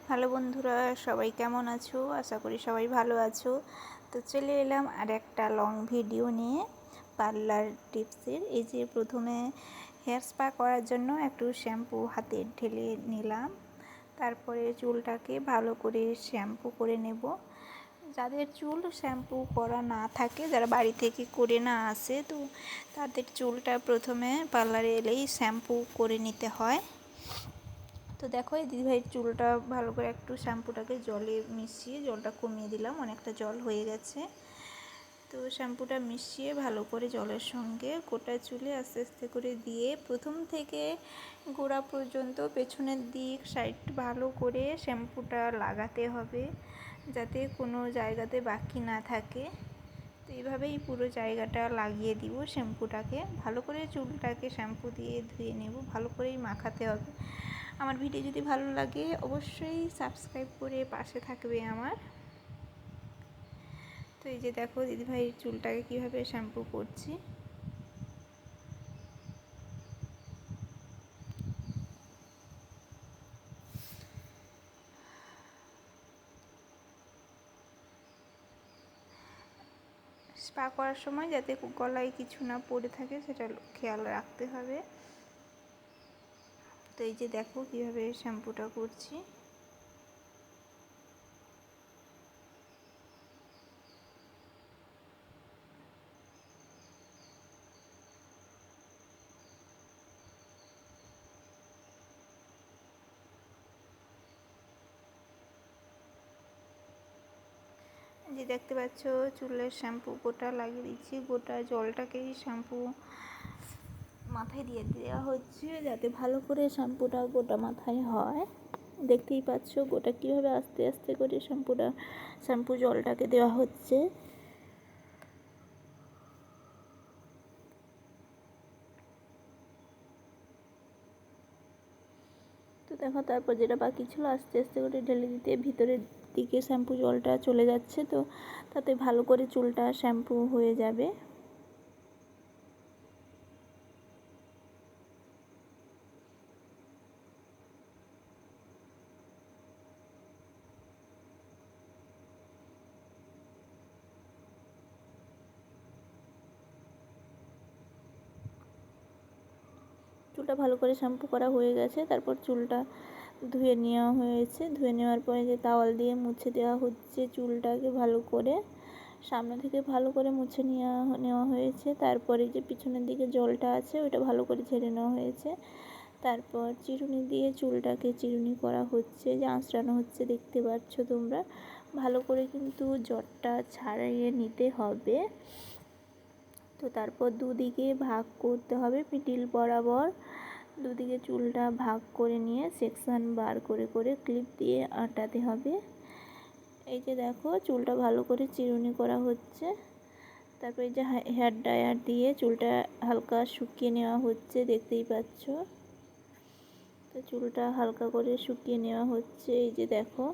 Hello বন্ধুরা, সবাই কেমন আছো? আশা করি সবাই ভালো আছো। তো চলে এলাম আর একটা লং ভিডিও নিয়ে পার্লার টিপসের। এই যে প্রথমে হেয়ার স্পা করার জন্য একটু শ্যাম্পু হাতে ঢেলে নিলাম। তারপরে চুলটাকে ভালো করে শ্যাম্পু করে নেব। যাদের চুল শ্যাম্পু করা না থাকে, যারা বাড়ি থেকে করে না আসে, তো তাদের চুলটা প্রথমে পার্লারে এলেই শ্যাম্পু করে নিতে হয়। তো দেখো, এই দিদিভাইয়ের চুলটা ভালো করে একটু শ্যাম্পুটাকে জলে মিশিয়ে জলটা কমিয়ে দিলাম, অনেকটা জল হয়ে গেছে। তো শ্যাম্পুটা মিশিয়ে ভালো করে জলের সঙ্গে গোটা চুলে আস্তে আস্তে করে দিয়ে প্রথম থেকে গোড়া পর্যন্ত পেছনের দিক সাইড ভালো করে শ্যাম্পুটা লাগাতে হবে, যাতে কোনো জায়গাতে বাকি না থাকে। তো এইভাবেই পুরো জায়গাটা লাগিয়ে দিব। শ্যাম্পুটাকে ভালো করে চুলটাকে শ্যাম্পু দিয়ে ধুয়ে নেব, ভালো করেই মাখাতে হবে। আমার ভিডিও যদি ভালো লাগে অবশ্যই সাবস্ক্রাইব করে পাশে থাকবে আমার। তো এই যে দেখো দিদিভাইয়ের চুলটাকে কীভাবে শ্যাম্পু করছি। স্পা করার সময় যাতে গলায় কিছু না পড়ে থাকে সেটা খেয়াল রাখতে হবে। তো এই যে দেখো কীভাবে শ্যাম্পুটা করছি। যে দেখতে পাচ্ছ চুলের শ্যাম্পু গোটা লাগিয়ে দিচ্ছি, গোটা জলটাকেই শ্যাম্পু মাথায় দিয়ে দেওয়া হচ্ছে, যাতে ভালো করে শ্যাম্পুটা গোটা মাথায় হয়। দেখতেই পাচ্ছ গোটা কীভাবে আস্তে আস্তে করে শ্যাম্পু জলটাকে দেওয়া হচ্ছে। তো দেখো তারপর যেটা বাকি ছিল আস্তে আস্তে করে ঢেলে দিতে ভিতরের দিকে শ্যাম্পু জলটা চলে যাচ্ছে, তো তাতে ভালো করে চুলটা শ্যাম্পু হয়ে যাবে। চুলটা ভালো করে শ্যাম্পু করা হয়ে গেছে, তারপর চুলটা ধুয়ে নেওয়া হয়েছে। ধুয়ে নেওয়ার পরে যে তাওয়াল দিয়ে মুছে দেওয়া হচ্ছে চুলটাকে ভালো করে, সামনে থেকে ভালো করে মুছে নেওয়া হয়েছে। তারপরে যে পিছনের দিকে জলটা আছে ওইটা ভালো করে ঝেড়ে নেওয়া হয়েছে। তারপর চিরুনি দিয়ে চুলটাকে চিরুনি করা হচ্ছে, যে আঁচড়ানো হচ্ছে, দেখতে পাচ্ছ তোমরা। ভালো করে কিন্তু জটটা ছাড়িয়ে নিতে হবে। তো তারপর দুদিকে ভাগ করতে হবে, মিডিল বরাবর দুদিকে চুলটা ভাগ করে নিয়ে সেকশন বার করে করে ক্লিপ দিয়ে আঁটাতে হবে। এই যে দেখো চুলটা ভালো করে চিরুনি করা হচ্ছে। তারপর এই যে হেয়ার ড্রায়ার দিয়ে চুলটা হালকা শুকিয়ে নেওয়া হচ্ছে, দেখতেই পাচ্ছ। তো চুলটা হালকা করে শুকিয়ে নেওয়া হচ্ছে, এই যে দেখো।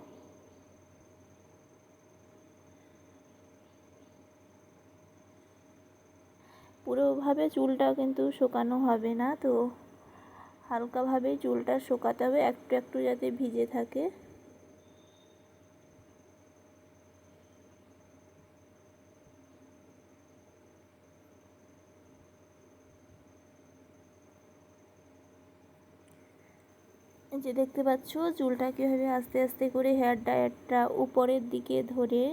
পুরোভাবে চুলটা কিন্তু শুকানো হবে না, তো হালকাভাবেই চুলটা শুকাতে হবে, একটু একটু যাতে ভিজে থাকে। যে দেখতে পাচ্ছ চুলটা কীভাবে আস্তে আস্তে করে হেয়ার ড্রায়ারটা উপরের দিকে ধরে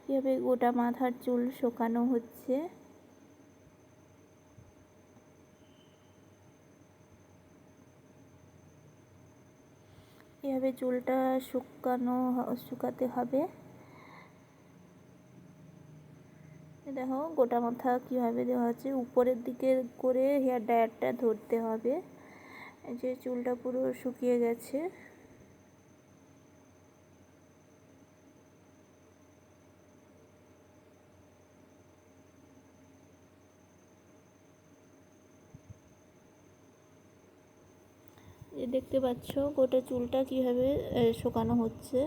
কীভাবে গোটা মাথার চুল শুকানো হচ্ছে। এভাবে চুলটা শুকাতে হবে। দেখো গোটা মাথা কীভাবে দেওয়া হচ্ছে, উপরের দিকে করে হেয়ার ড্রায়ারটা ধরতে হবে। এই যে চুলটা পুরো শুকিয়ে গেছে। দেখতে পাচ্ছ গোটা চুলটা কীভাবে শুকানো হচ্ছে।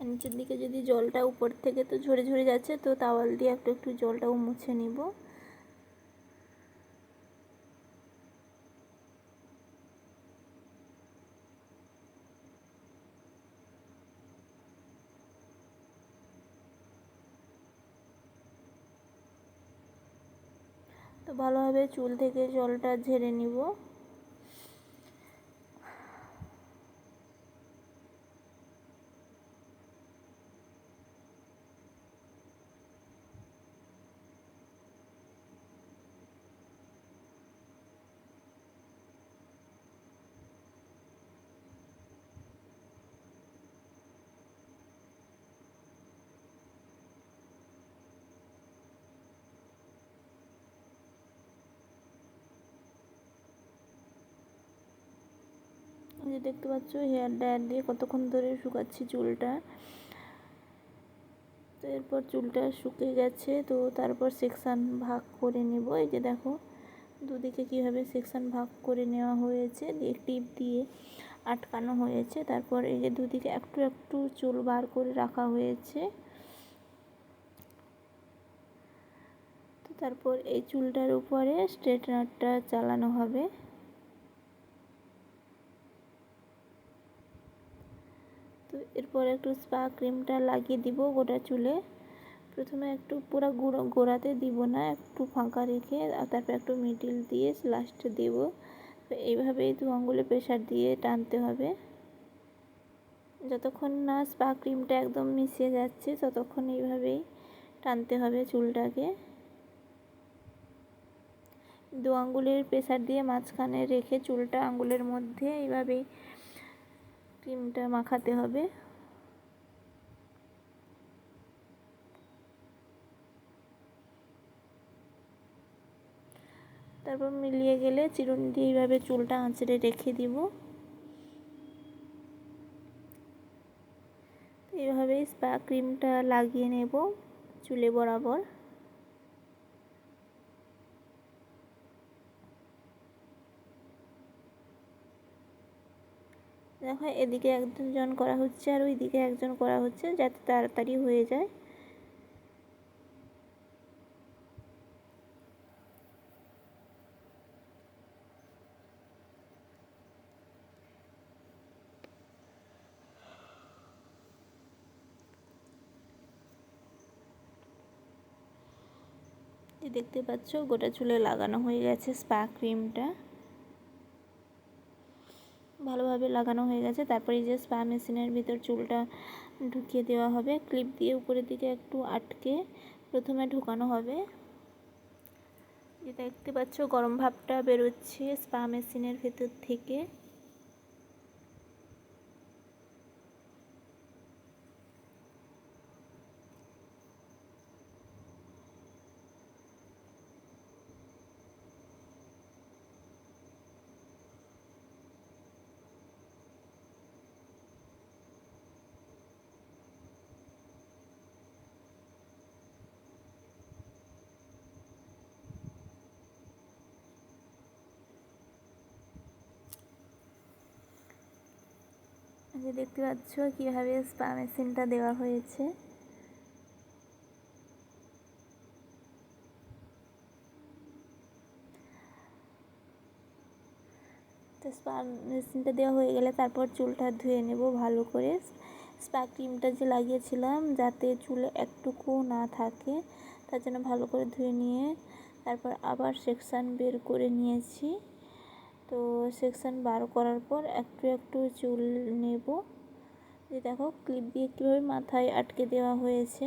নিচের দিকে যদি জলটা উপর থেকে তো ঝরে ঝরে যাচ্ছে, তো তাওয়াল দিয়ে একটু একটু জলটাও মুছে নিব। তো ভালোভাবে চুল থেকে জলটা ঝেড়ে নিব। যে দেখতে পাচ্ছ হেয়ার ড্রায়ার দিয়ে কতক্ষণ ধরে শুকাচ্ছি চুলটা। তো এরপর চুলটা শুকিয়ে গেছে, তো তারপর সেকশান ভাগ করে নেব। এই যে দেখো দুদিকে কীভাবে সেকশান ভাগ করে নেওয়া হয়েছে, দিয়ে টিপ দিয়ে আটকানো হয়েছে। তারপর এই যে দুদিকে একটু একটু চুল বার করে রাখা হয়েছে। তো তারপর এই চুলটার উপরে স্ট্রেটনারটা চালানো হবে। তো এরপর একটু স্পা ক্রিমটা লাগিয়ে দিব গোটা চুলে। প্রথমে একটু পুরো গোড়াতে দিব না, একটু ফাঁকা রেখে তারপর একটু মিডিল দিয়ে লাস্টে দেব। তো এইভাবেই 2 আঙ্গুলে প্রেসার দিয়ে টানতে হবে। যতক্ষণ না স্পা ক্রিমটা একদম মিশে যাচ্ছে ততক্ষণ এইভাবেই টানতে হবে চুলটাকে। 2 আঙ্গুলের প্রেসার দিয়ে মাঝখানে রেখে চুলটা আঙ্গুলের মধ্যে এইভাবেই ক্রিমটা মাখাতে হবে। তারপর মিলিয়ে গেলে চিরুনি দিয়ে এইভাবে চুলটা আঁচড়ে রেখে দিব। এইভাবেই স্পা ক্রিমটা লাগিয়ে নেব চুলে বরাবর। দেখো এদিকে একজন করা হচ্ছে আর ওইদিকে একজন করা হচ্ছে, যাতে তাড়াতাড়ি হয়ে যায়। দেখতে পাচ্ছ গোটা চুলে লাগানো হয়ে গেছে স্পা ক্রিমটা, ভালোভাবে লাগানো হয়ে গেছে। তারপরে এই যে স্পা মেশিনের ভিতর চুলটা ঢুকিয়ে দেওয়া হবে, ক্লিপ দিয়ে উপরের দিকে একটু আটকে প্রথমে ঢুকানো হবে। যে দেখতে পাচ্ছ গরম ভাবটা বেরোচ্ছে স্পা মেশিনের ভেতর থেকে। যে দেখতে পাচ্ছ কীভাবে স্পা মেশিনটা দেওয়া হয়েছে। তো স্পা মেশিনটা দেওয়া হয়ে গেলে তারপর চুলটা ধুয়ে নেব ভালো করে। স্পা ক্রিমটা যে লাগিয়েছিলাম যাতে চুলে একটুকু না থাকে, তার জন্য ভালো করে ধুয়ে নিয়ে তারপর আবার সেকশান বের করে নিয়েছি। তো সেকশান বার করার পর একটু একটু চুল নেব। যে দেখো ক্লিপ দিয়ে কীভাবে মাথায় আটকে দেওয়া হয়েছে।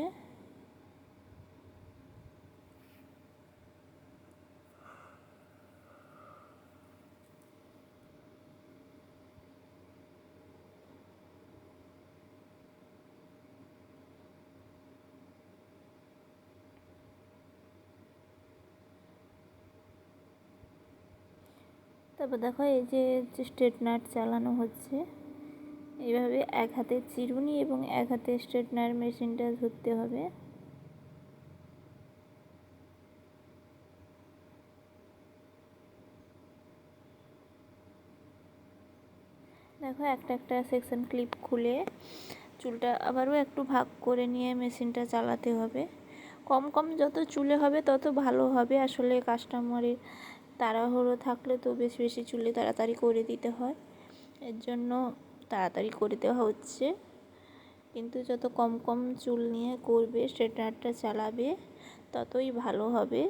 তারপর দেখো এই যে স্ট্রেটনার চালানো হচ্ছে, এইভাবে এক হাতে চিরুনি এবং এক হাতে স্ট্রেটনার মেশিনটা ধরতে হবে। দেখো একটা একটা সেকশন ক্লিপ খুলে চুলটা আবারও একটু ভাগ করে নিয়ে মেশিনটা চালাতে হবে। কম কম যত চুলে হবে তত ভালো হবে। আসলে কাস্টমারের তাড়াহুড়ো থাকলে তো বেশি বেশি চুলে তাড়াতাড়ি করে দিতে হয়, এর জন্য তাড়াতাড়ি করে দেওয়া হচ্ছে। কিন্তু যত কম কম চুল নিয়ে করবে, স্ট্রেটনারটা চালাবে, ততই ভালো হবে,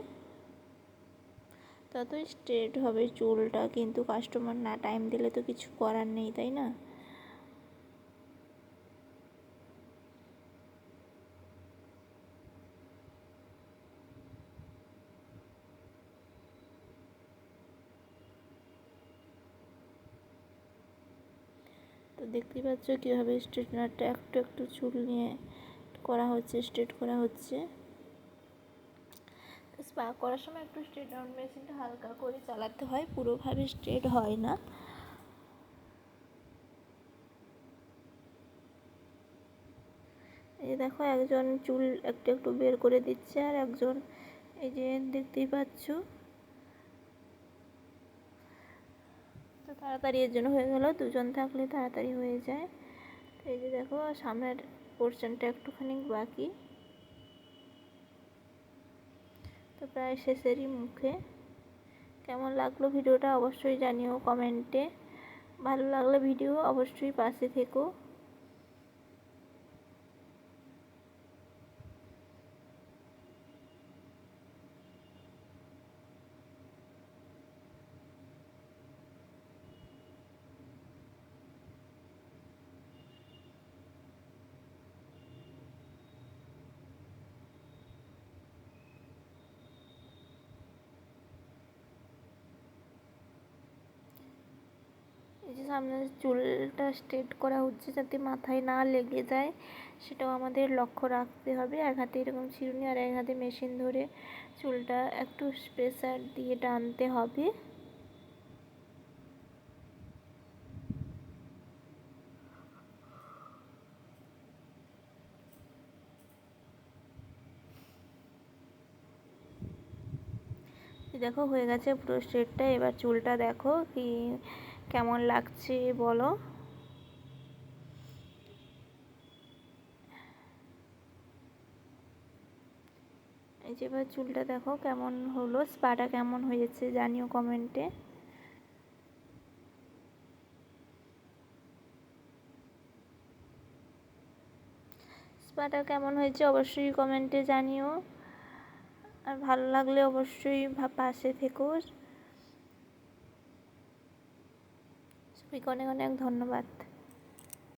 ততই স্ট্রেট হবে চুলটা। কিন্তু কাস্টমার না টাইম দিলে তো কিছু করার নেই, তাই না? তো দেখতেই পাচ্ছ কীভাবে স্ট্রেটনারটা একটু একটু চুল নিয়ে করা হচ্ছে, স্ট্রেট করা হচ্ছে। তো স্পা করার সময় একটু স্ট্রেটনার মেশিনটা হালকা করে চালাতে হয়, পুরোভাবে স্ট্রেট হয় না। এই দেখো একজন চুল একটু একটু বের করে দিচ্ছে, আর একজন এই যে দেখতেই পাচ্ছ। তো তাড়াতাড়ি এর জন্য হয়ে গেল, দুজন থাকলে তাড়াতাড়ি হয়ে যায়। তো এই যে দেখো সামনের পোর্শনটা একটুখানি বাকি, তো প্রায় শেষেরই মুখে। কেমন লাগলো ভিডিওটা অবশ্যই জানিও কমেন্টে। ভালো লাগলে ভিডিও অবশ্যই পাশে থেকো। এই যে সামনে চুলটা স্ট্রেট করা হচ্ছে যাতে মাথায় না লেগে যায়, সেটাও আমাদের লক্ষ্য রাখতে হবে। এক হাতে এরকম চিরুনি আর এক হাতে মেশিন ধরে চুলটা একটু প্রেসার দিয়ে টানতে হবে। দেখো হয়ে গেছে পুরো স্ট্রেটটা। এবার চুলটা দেখো কি কেমন লাগছে বলো। এই যে এবার চুলটা দেখো কেমন হলো, স্পাটা কেমন হয়েছে জানিও কমেন্টে। স্পাটা কেমন হয়েছে অবশ্যই কমেন্টে জানিও, আর ভালো লাগলে অবশ্যই পাশে থেকো। সবাইকে অনেক অনেক ধন্যবাদ।